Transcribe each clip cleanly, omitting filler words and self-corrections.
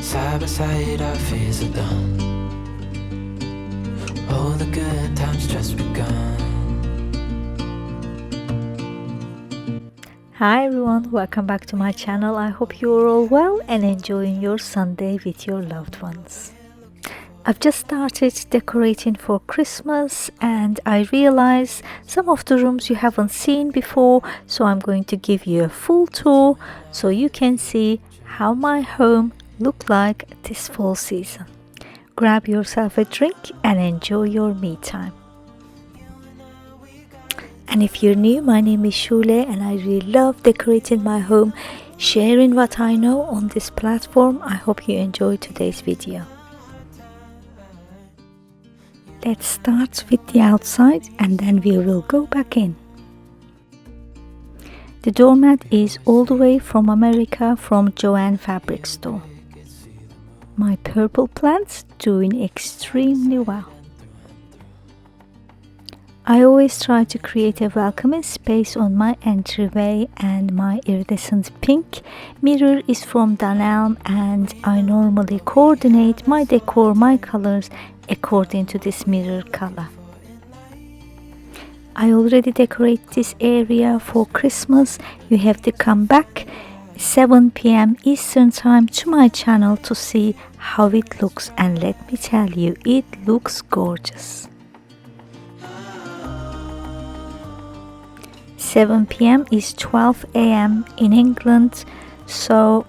Side by side our fears are done. All the good times just begun. Hi everyone, welcome back to my channel. I hope you're all well and enjoying your Sunday with your loved ones. I've just started decorating for Christmas and I realized some of the rooms you haven't seen before, so I'm going to give you a full tour so you can see how my home looked like this fall season. Grab yourself a drink and enjoy your me time. And if you're new, my name is Shule and I really love decorating my home, sharing what I know on this platform. I hope you enjoy today's video. Let's start with the outside and then we will go back in. The doormat is all the way from America, from Joann Fabric Store. My purple plants doing extremely well. I always try to create a welcoming space on my entryway, and my iridescent pink mirror is from Dunelm, and I normally coordinate my decor, my colors according to this mirror color. I already decorate this area for Christmas. You have to come back 7 p.m. Eastern time to my channel to see how it looks, and let me tell you, it looks gorgeous. 7 p.m. is 12 a.m. in England, so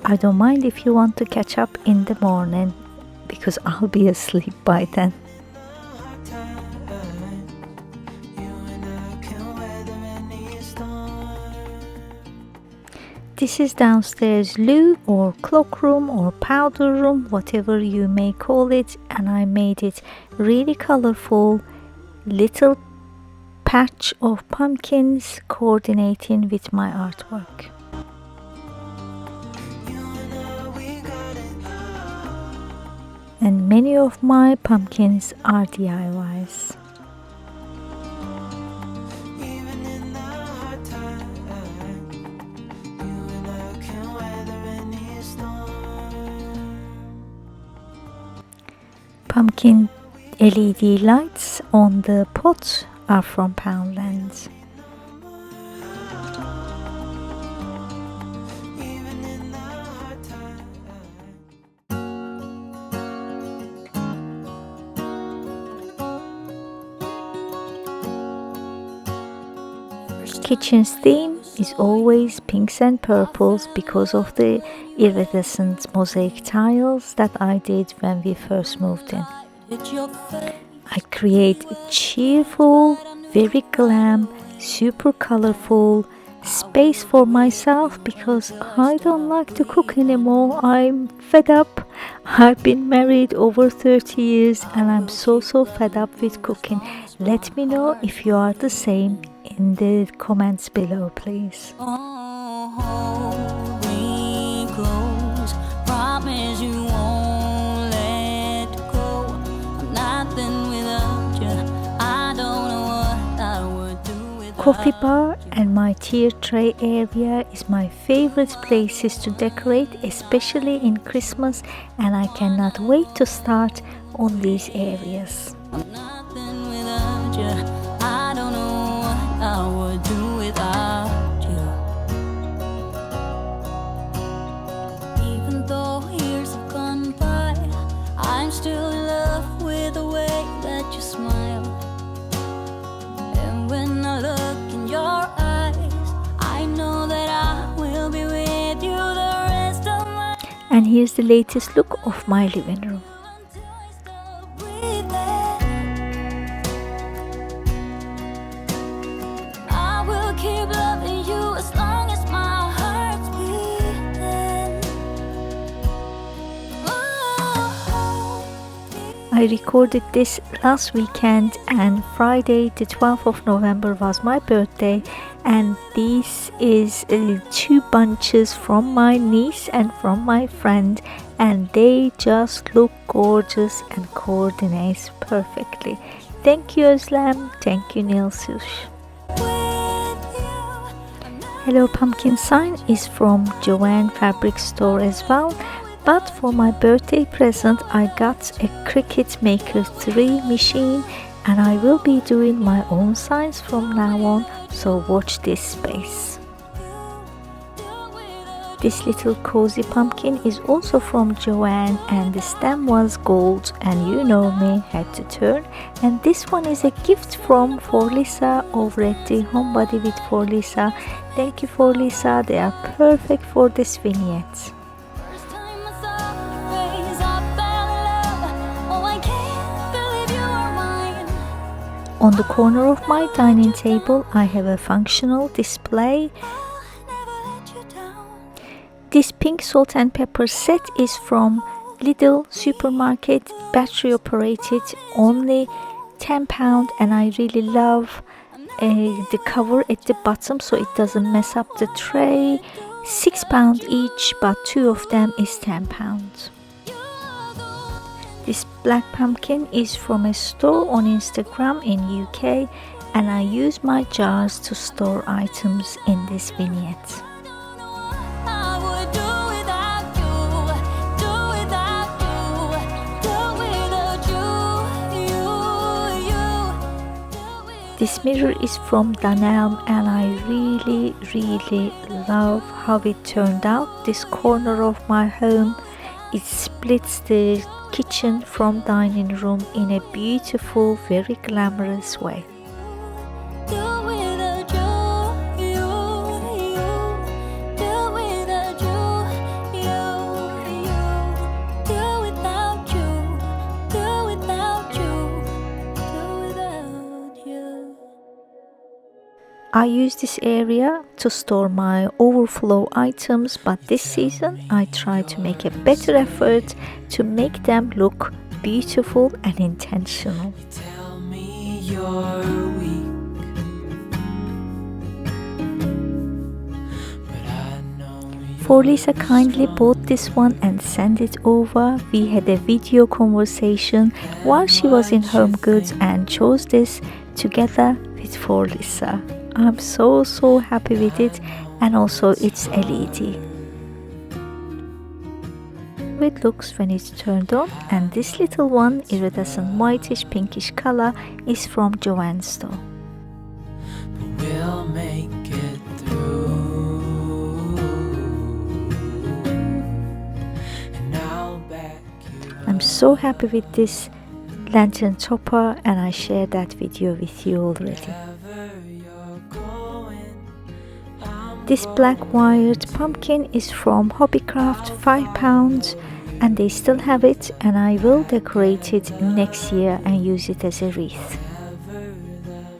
I don't mind if you want to catch up in the morning because I'll be asleep by then. This is downstairs loo or cloak room or powder room, whatever you may call it, and I made it really colorful, little patch of pumpkins coordinating with my artwork. And many of my pumpkins are DIYs. Pumpkin LED lights on the pot are from Poundland. Kitchen's theme is always pinks and purples because of the iridescent mosaic tiles that I did when we first moved in. I create cheerful, very glam, super colorful space for myself because I don't like to cook anymore. I'm fed up. I've been married over 30 years and I'm so fed up with cooking. Let me know if you are the same in the comments below, please. Coffee bar and my tier tray area is my favorite places to decorate, especially in Christmas, and I cannot wait to start on these areas. Even though years have gone by, I'm still in love with the way that you smile. And when I look in your eyes, I know that I will be with you the rest of my life. And here's the latest look of my living room. Until I stop breathing, I will keep loving you as long as my heart's beating. Oh. I recorded this last weekend, and Friday the 12th of November was my birthday, and this is 2 bunches from my niece and from my friend, and they just look gorgeous and coordinate perfectly. Thank you Özlem, thank you Nilsush. Hello Pumpkin sign is from Joann Fabric Store as well. But for my birthday present I got a Cricut Maker 3 machine, and I will be doing my own signs from now on, so watch this space. This little cozy pumpkin is also from Joanne, and the stem was gold, and you know me, had to turn. And this one is a gift from For Lisa over at the Homebody with For Lisa. Thank you, For Lisa, they are perfect for this vignette. First time I saw your face, I fell in love. Oh, I can't believe you are mine. On the corner of my dining table I have a functional display. Never let you down. This pink salt and pepper set is from Lidl supermarket, battery operated, only £10, and I really love the cover at the bottom so it doesn't mess up the tray. £6 each, but 2 of them is £10. This black pumpkin is from a store on Instagram in UK, and I use my jars to store items in this vignette. I would do without you, do without you, do without you. This mirror is from Danelle, and I really love how it turned out. This corner of my home, it splits the kitchen from dining room in a beautiful, very glamorous way. Do without you, do without you, do without you, do without you. I use this area to store my overflow items, but this season I try to make a better effort to make them look beautiful and intentional. Tell me you're weak, but I know you. For Lisa kindly bought this one and sent it over. We had a video conversation while she was in Home Goods and chose this together with For Lisa. I'm so happy with it, and also it's LED. It looks when it's turned on, and this little one, iridescent whitish pinkish color, is from Joann's store. But we'll make it through, and I'll back you. I'm so happy with this lantern topper, and I shared that video with you already. Wherever you're going, I'm This black wired pumpkin is from Hobbycraft, £5, and they still have it, and I will decorate it next year and use it as a wreath.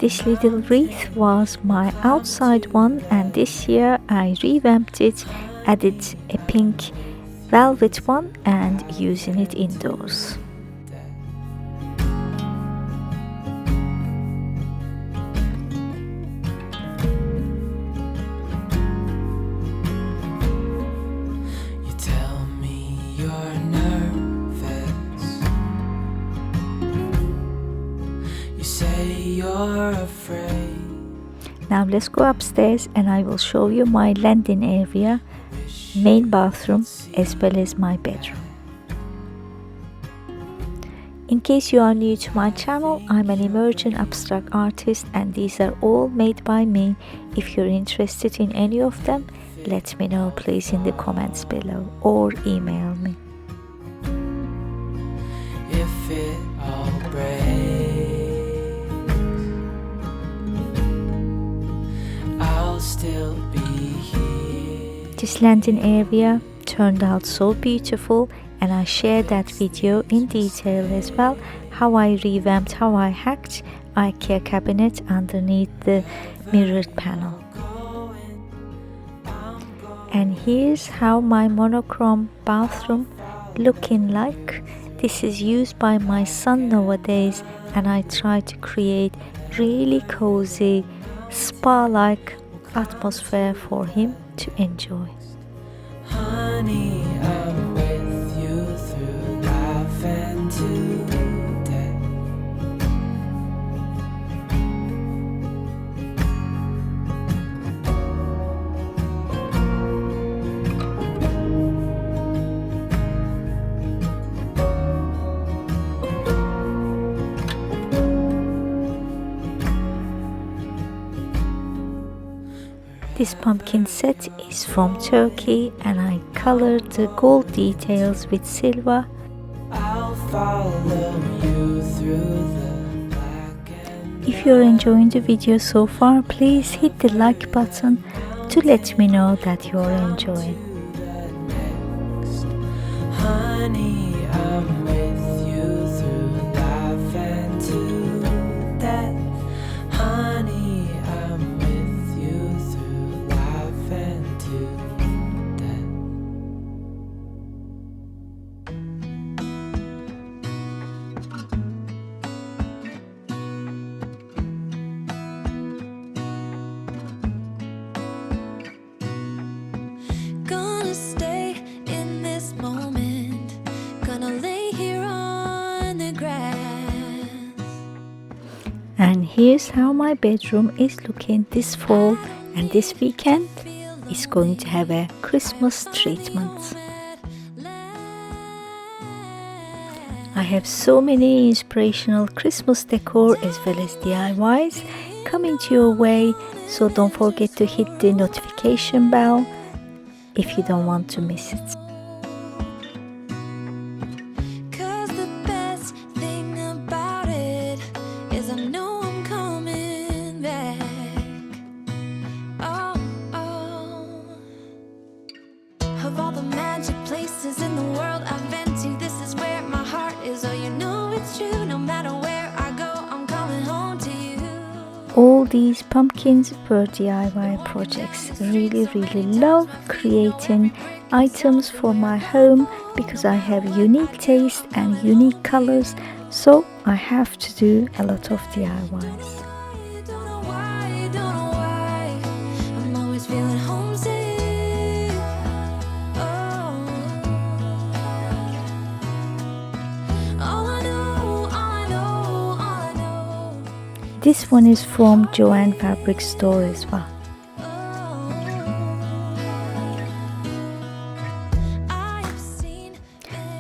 This little wreath was my outside one, and this year I revamped it, added a pink velvet one and using it indoors. You tell me you're nervous. You say you're afraid. Now let's go upstairs and I will show you my landing area, main bathroom, as well as my bedroom. In case you are new to my channel, I'm an emerging abstract artist and these are all made by me. If you're interested in any of them, let me know please in the comments below or email me. If it all breaks, I'll still be here. This landing area turned out so beautiful, and I shared that video in detail as well, how I revamped, how I hacked IKEA cabinet underneath the mirrored panel. And here's how my monochrome bathroom looking like. This is used by my son nowadays, and I try to create really cozy spa-like atmosphere for him to enjoy. Honey, I'm with you through life and to death. This pumpkin set is from Turkey and I colored the gold details with silver. I'll follow you through the black and If you're enjoying the video so far, please hit the like button to let me know that you're enjoying. next. Honey, I'm with you through life and to death. Honey, I'm with you through life and to death. Gonna stay in this moment. Gonna lay here on the grass. And here's how my bedroom is looking this fall, and this weekend is going to have a Christmas treatment. I have so many inspirational Christmas decor as well as DIYs coming to your way, so don't forget to hit the notification bell if you don't want to miss it. Cause the best thing about it is I know I'm coming back. Oh, oh. Of all the magic places in the world I've been to, this is where my heart is. Oh, you know it's true. No matter where I go, I'm coming home to you. All these pumpkins were DIY projects. Really love creating items for my home because I have unique taste and unique colors, so I have to do a lot of DIYs. Don't know why, I'm always feeling homesick. Oh, all I know. This one is from Joanne Fabric Store as well.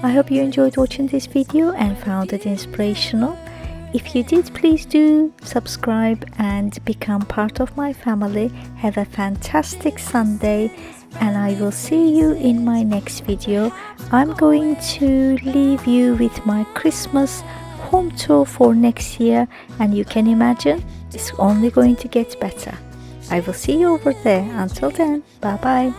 I hope you enjoyed watching this video and found it inspirational. If you did, please do subscribe and become part of my family. Have a fantastic Sunday and I will see you in my next video. I'm going to leave you with my Christmas home tour for next year, and you can imagine it's only going to get better. I will see you over there. Until then, bye bye.